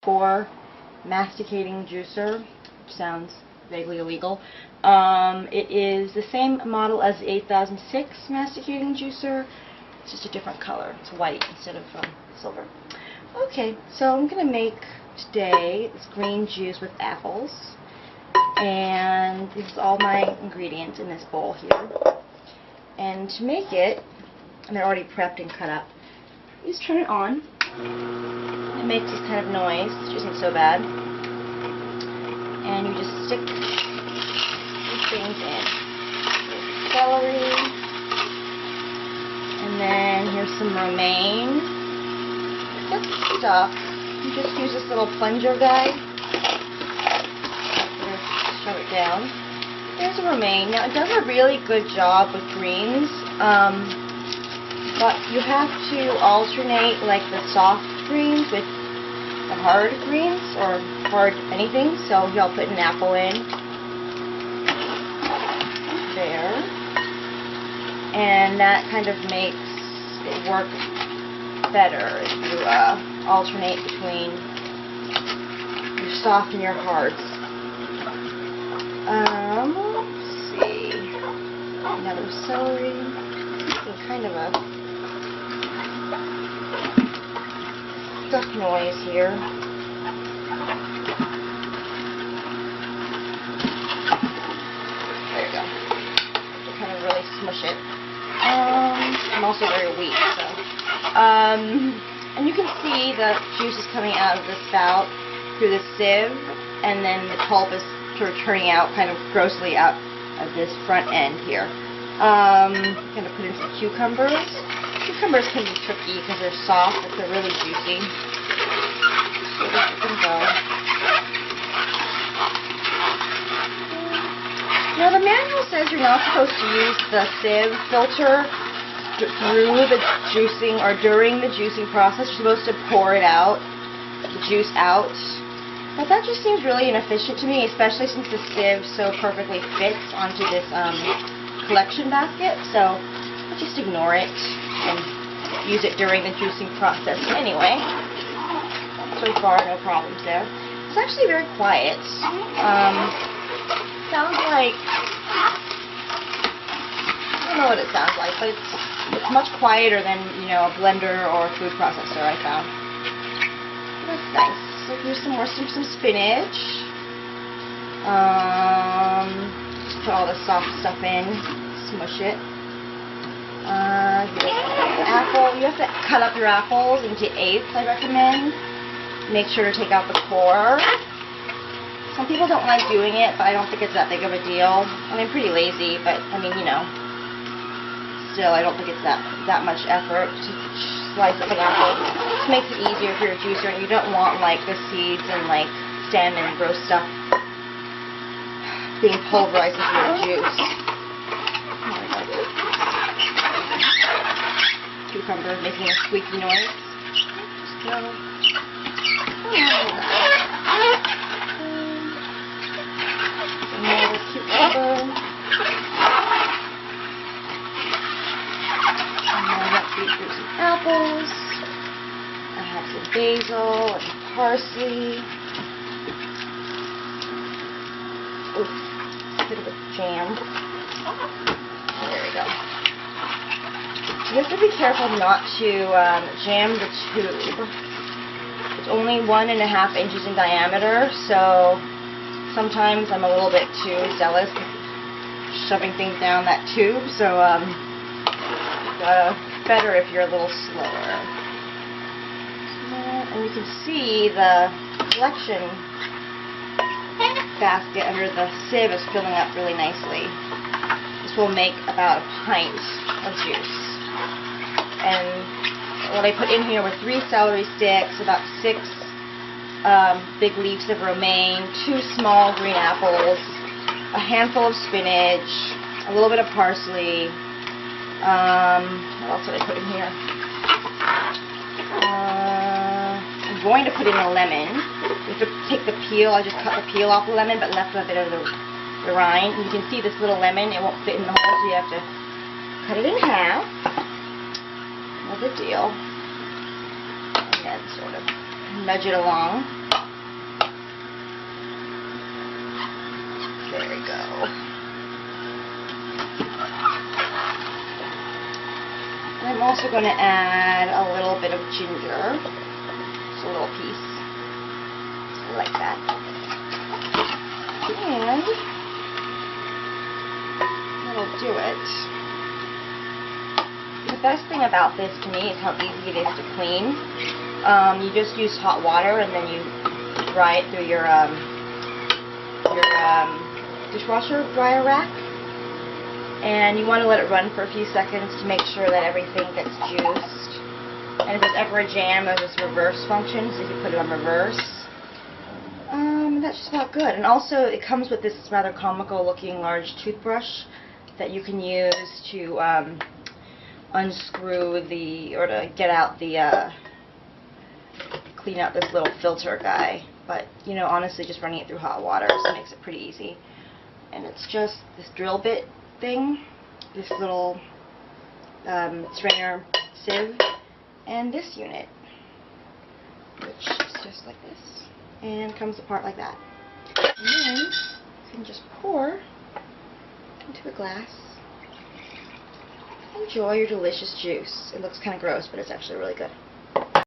J8004 Masticating juicer, which sounds vaguely illegal. It is the same model as the 8006 Masticating juicer. It's just a different color. It's white instead of silver. Okay, so I'm going to make today this green juice with apples. And this is all my ingredients in this bowl here. And to make it, and they're already prepped and cut up, you just turn it on. It makes this kind of noise, which isn't so bad. And you just stick these things in. Here's celery. And then here's some romaine. Good stuff. You just use this little plunger guy. Shove it down. There's a romaine. Now it does a really good job with greens, but you have to alternate like the soft greens with the hard greens or hard anything. So here I'll put an apple in there, and that kind of makes it work better if you alternate between your soft and your hards. Let's see. Another celery. Kind of a duck noise here. There you go. To kind of really smush it. I'm also very weak, so. And you can see the juice is coming out of the spout through the sieve, and then the pulp is sort of turning out kind of grossly out of this front end here. I'm going to put in some cucumbers. Cucumbers can be tricky because they're soft, but they're really juicy. So this can go. Now the manual says you're not supposed to use the sieve filter through the juicing or during the juicing process. You're supposed to pour it out, the juice out. But that just seems really inefficient to me, especially since the sieve so perfectly fits onto this collection basket. So I'll just ignore it and use it during the juicing process. Anyway, so far no problems there. It's actually very quiet. Sounds like, I don't know what it sounds like, but it's much quieter than, you know, a blender or a food processor, I found. That's nice. So here's some spinach. Just put all the soft stuff in, smush it. Here's the apple. You have to cut up your apples into eighths, I recommend. Make sure to take out the core. Some people don't like doing it, but I don't think it's that big of a deal. I mean, I'm pretty lazy, but I mean, you know, still, I don't think it's that much effort to slice up an apple. It makes it easier if you're a juicer and you don't want like the seeds and like stem and gross stuff being pulverized into your juice. Cucumber making a squeaky noise. Just go. Another cucumber. Through some apples. I have some basil and parsley. Oof, a bit of a jam. There we go. You have to be careful not to jam the tube. It's only 1.5 inches in diameter, so sometimes I'm a little bit too zealous shoving things down that tube, so better if you're a little slower. And you can see the collection basket under the sieve is filling up really nicely. This will make about a pint of juice. And what I put in here were 3 celery sticks, about 6 big leaves of romaine, 2 small green apples, a handful of spinach, a little bit of parsley. What else did I put in here? I'm going to put in a lemon. You have to take the peel. I just cut the peel off the lemon, but left a bit of the rind. And you can see this little lemon. It won't fit in the hole, so you have to cut it in half. No big deal. And then sort of nudge it along. we go. And I'm also going to add a little bit of ginger, just a little piece, like that. And that'll do it. The best thing about this to me is how easy it is to clean. You just use hot water and then you dry it through your dishwasher dryer rack. And you want to let it run for a few seconds to make sure that everything gets juiced. And if there's ever a jam, there's this reverse function, so you can put it on reverse. That's just about good. And also, it comes with this rather comical looking large toothbrush that you can use to unscrew or to get out the, clean out this little filter guy. But, you know, honestly, just running it through hot water so makes it pretty easy. And it's just this drill bit thing, this little strainer sieve, and this unit, which is just like this, and comes apart like that. And then you can just pour into a glass. Enjoy your delicious juice. It looks kind of gross, but it's actually really good.